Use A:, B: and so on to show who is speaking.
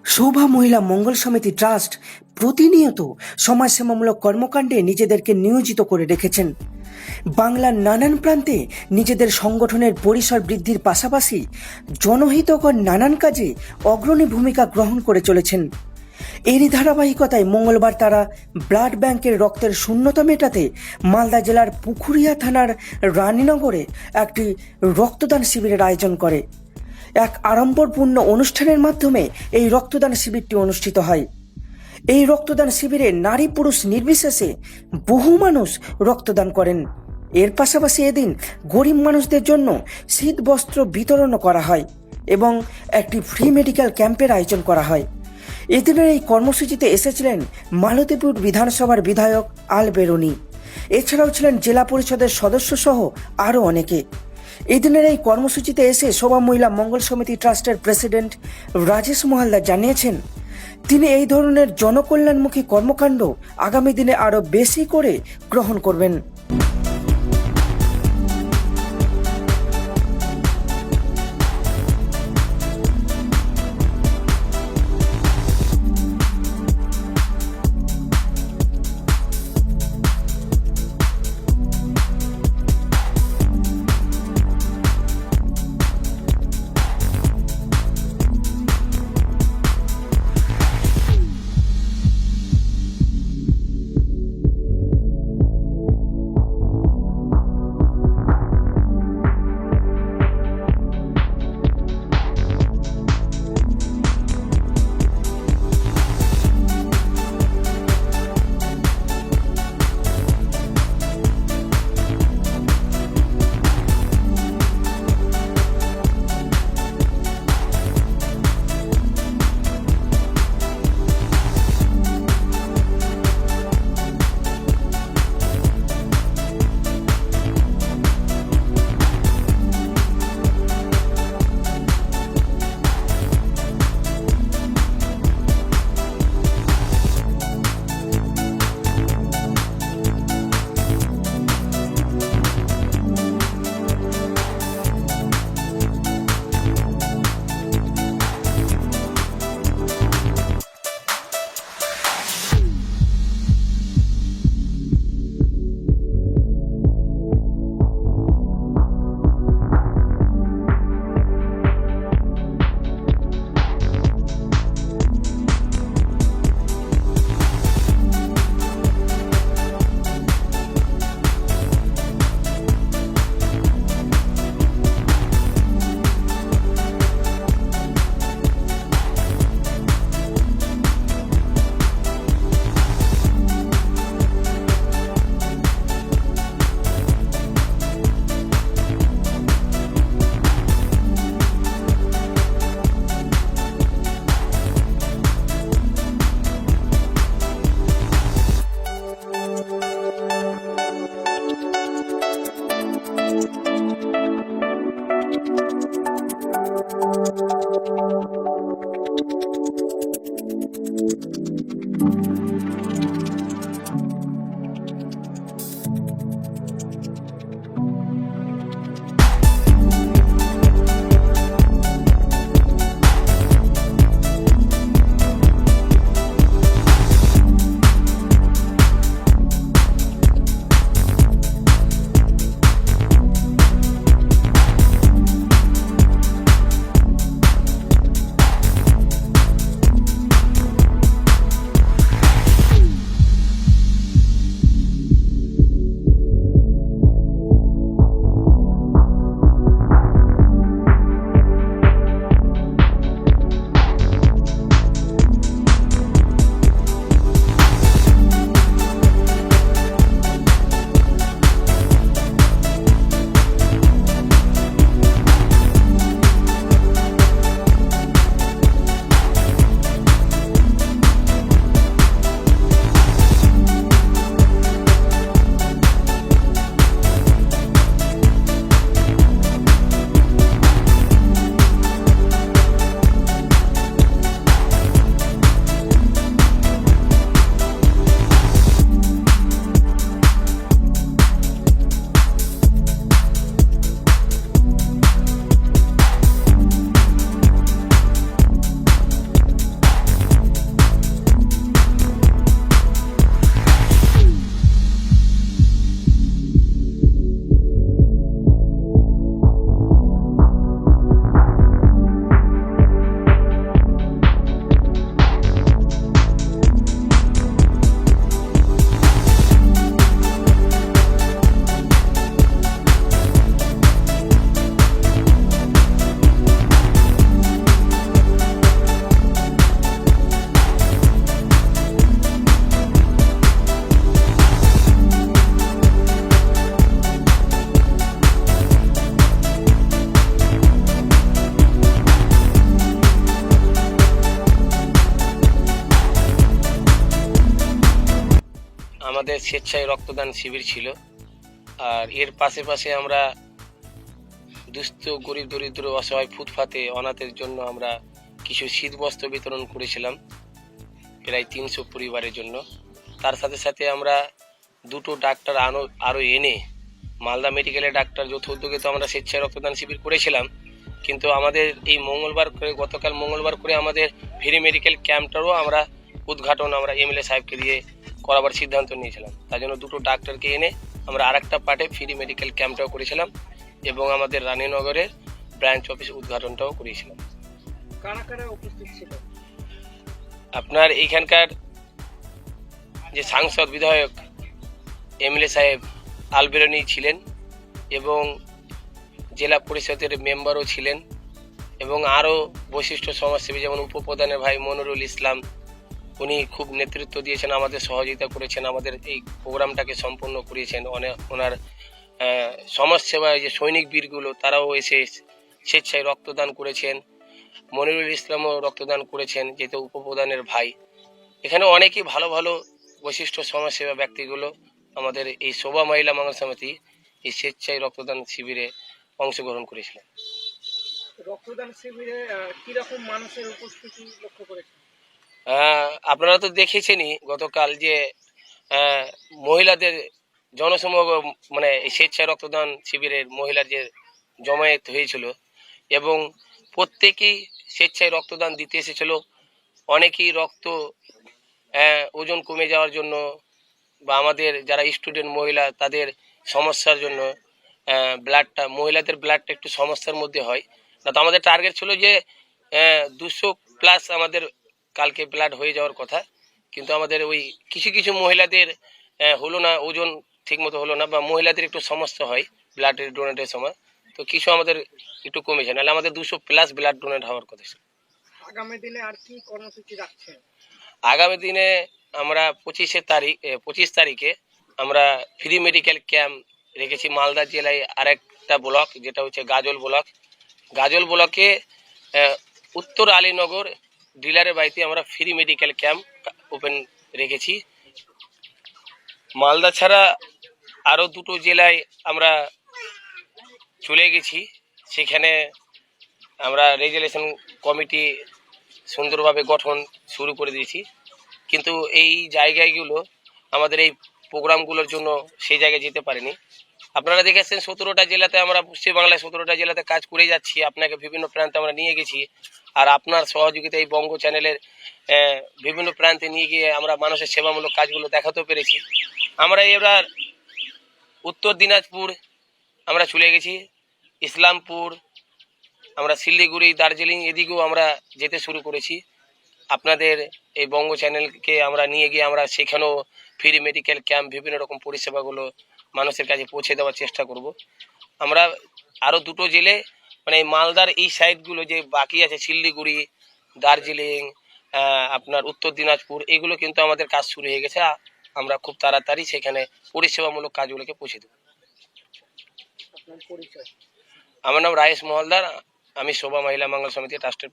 A: শোভা মহিলা মঙ্গল সমিতি ট্রাস্ট প্রতিনিয়ত সমাজসেবামূলক কর্মকাণ্ডে নিজেদেরকে নিয়োজিত করে রেখেছেন। বাংলার নানান প্রান্তে নিজেদের সংগঠনের পরিসর বৃদ্ধির পাশাপাশি জনহিতকর নানান কাজে অগ্রণী ভূমিকা গ্রহণ করে চলেছেন। এরই ধারাবাহিকতায় মঙ্গলবার তারা ব্লাড ব্যাংকের রক্তের শূন্যতা মেটাতে মালদা জেলার পুখুরিয়া থানার রানীনগরে একটি রক্তদান শিবিরের আয়োজন করে। এক আড়ম্বরপূর্ণ অনুষ্ঠানের মাধ্যমে এই রক্তদান শিবিরটি অনুষ্ঠিত হয়। এই রক্তদান শিবিরে নারী পুরুষ নির্বিশেষে বহু মানুষ রক্তদান করেন। এর পাশাপাশি এদিন গরিব মানুষদের জন্য শীত বস্ত্র বিতরণও করা হয় এবং একটি ফ্রি মেডিকেল ক্যাম্পের আয়োজন করা হয়। এদিনের এই কর্মসূচিতে এসেছিলেন মালতীপুর বিধানসভার বিধায়ক আল বেরুনি, এছাড়াও ছিলেন জেলা পরিষদের সদস্য সহ আরও অনেকে। এদিনের এই কর্মসূচিতে এসে শোভা মহিলা মঙ্গল সমিতি ট্রাস্টের প্রেসিডেন্ট রাজেশ মহালদার জানিয়েছেন, তিনি এই ধরনের জনকল্যাণমুখী কর্মকাণ্ড আগামী দিনে আরও বেশি করে গ্রহণ করবেন।
B: আমাদের স্বেচ্ছায় রক্তদান শিবির ছিল। আর এর পাশে পাশে আমরা দুস্থ গরিব দরিদ্র অসহায় ফুটপাতে অনাথের জন্য আমরা কিছু শীতবস্ত্র বিতরণ করেছিলাম প্রায় 300 পরিবারের জন্য। তার সাথে সাথে আমরা দুটো ডাক্তার আরও এনে মালদা মেডিকেলের ডাক্তার যৌথ উদ্যোগে তো আমরা স্বেচ্ছায় রক্তদান শিবির করেছিলাম, কিন্তু আমাদের এই গতকাল মঙ্গলবার করে আমাদের ফ্রি মেডিকেল ক্যাম্পটারও আমরা উদ্ঘাটন আমরা এমএলএ সাহেবকে দিয়ে করাবার সিদ্ধান্ত নিয়েছিলাম। তার জন্য দুটো ডাক্তারকে এনে আমরা আরেকটা পার্টে ফ্রি মেডিকেল ক্যাম্পটাও করেছিলাম এবং আমাদের রানীনগরের ব্রাঞ্চ অফিস উদ্ঘাটনটাও করেছিলাম।
A: কারা কারা উপস্থিত ছিল?
B: আপনার এইখানকার যে সাংসদ বিধায়ক এমএলএ সাহেব আলবেরনি ছিলেন এবং জেলা পরিষদের মেম্বারও ছিলেন এবং আরও বৈশিষ্ট্য সমাজসেবী যেমন উপপ্রধানের ভাই মনিরুল ইসলাম, উনি খুব নেতৃত্ব দিয়েছেন, আমাদের সহযোগিতা করেছেন, আমাদের এই প্রোগ্রামটাকে সম্পন্ন করিয়েছেন। ওনার সমাজসেবায় যে সৈনিক বীরগুলো তারাও এসে স্বেচ্ছায় রক্তদান করেছেন। মনিরুল ইসলামও রক্তদান করেছেন যেহেতু উপপ্রধানের ভাই। এখানে অনেকেই ভালো ভালো বৈশিষ্ট্য সমাজসেবা ব্যক্তিগুলো আমাদের এই শোভা মহিলা মঙ্গল সমিতি এই স্বেচ্ছায় রক্তদান শিবিরে অংশগ্রহণ করেছিলেন।
A: রক্তদান শিবিরে কিরকম মানুষের উপস্থিতি লক্ষ্য করেছেন?
B: আপনারা তো দেখেছেনই গতকাল যে মহিলাদের জনসমাগম, মানে স্বেচ্ছায় রক্তদান শিবিরের মহিলার যে জমায়েত হয়েছিল এবং প্রত্যেকেই স্বেচ্ছায় রক্তদান দিতে এসেছিল। অনেকেই রক্ত ওজন কমে যাওয়ার জন্য বা আমাদের যারা স্টুডেন্ট মহিলা তাদের সমস্যার জন্য মহিলাদের ব্লাডটা একটু সমস্যার মধ্যে হয় না, তো আমাদের টার্গেট ছিল যে 200+ আমাদের কালকে ব্লাড হয়ে যাওয়ার কথা, কিন্তু আমাদের ওই কিছু কিছু মহিলাদের হলো না, ওজন ঠিকমতো হলো না বা মহিলাদের একটু সমস্যা হয় ব্লাডের ডোনেটের সময়, তো কিছু আমাদের একটু কমেছে, নাহলে আমাদের 200+ ব্লাড ডোনেট হওয়ার কথা ছিল।
A: আগামী দিনে আর কি কর্মসূচি রাখছেন?
B: আগামী দিনে আমরা 25 তারিখে আমরা ফ্রি মেডিকেল ক্যাম্প রেখেছি মালদা জেলায় আরেকটা ব্লক, যেটা হচ্ছে গাজল ব্লকে উত্তর আলীনগর ডিলারের বাড়িতে আমরা ফ্রি মেডিকেল ক্যাম্প ওপেন রেখেছি। মালদা ছাড়া আরও দুটো জেলায় আমরা চলে গেছি, সেখানে আমরা রেজুলেশন কমিটি সুন্দরভাবে গঠন শুরু করে দিয়েছি, কিন্তু এই জায়গাগুলো আমাদের এই প্রোগ্রামগুলোর জন্য সেই জায়গায় যেতে পারিনি। আপনারা দেখেছেন 17টা জেলাতে আমরা পশ্চিমবাংলায় 17টা জেলাতে কাজ করে যাচ্ছি, আপনাকে বিভিন্ন প্রান্তে আমরা নিয়ে গেছি, আর আপনার সহযোগিতা এই বঙ্গ চ্যানেলের বিভিন্ন প্রান্তে নিয়ে গিয়ে আমরা মানুষের সেবামূলক কাজগুলো দেখাতেও পেরেছি। আমরা এবার উত্তর দিনাজপুর আমরা চলে গেছি, ইসলামপুর, আমরা শিলিগুড়ি, দার্জিলিং এদিকেও আমরা যেতে শুরু করেছি। আপনাদের এই বঙ্গ চ্যানেলকে আমরা নিয়ে গিয়ে আমরা সেখানেও ফ্রি মেডিকেল ক্যাম্প বিভিন্ন রকম পরিষেবাগুলো মানুষের কাছে পৌঁছে দেওয়ার চেষ্টা করব। আমরা আরও দুটো জেলে, মানে মালদার এই সাইডগুলো যে বাকি আছে শিলিগুড়ি, দার্জিলিং, আপনার উত্তর দিনাজপুর, এগুলো কিন্তু আমাদের কাজ শুরু হয়ে গেছে। আমরা খুব তাড়াতাড়ি সেখানে পরিষেবামূলক কাজগুলোকে পৌঁছে দেব। আমার নাম রায়েশ মহলদার, আমি শোভা মহিলা মঙ্গল সমিতি ট্রাস্টের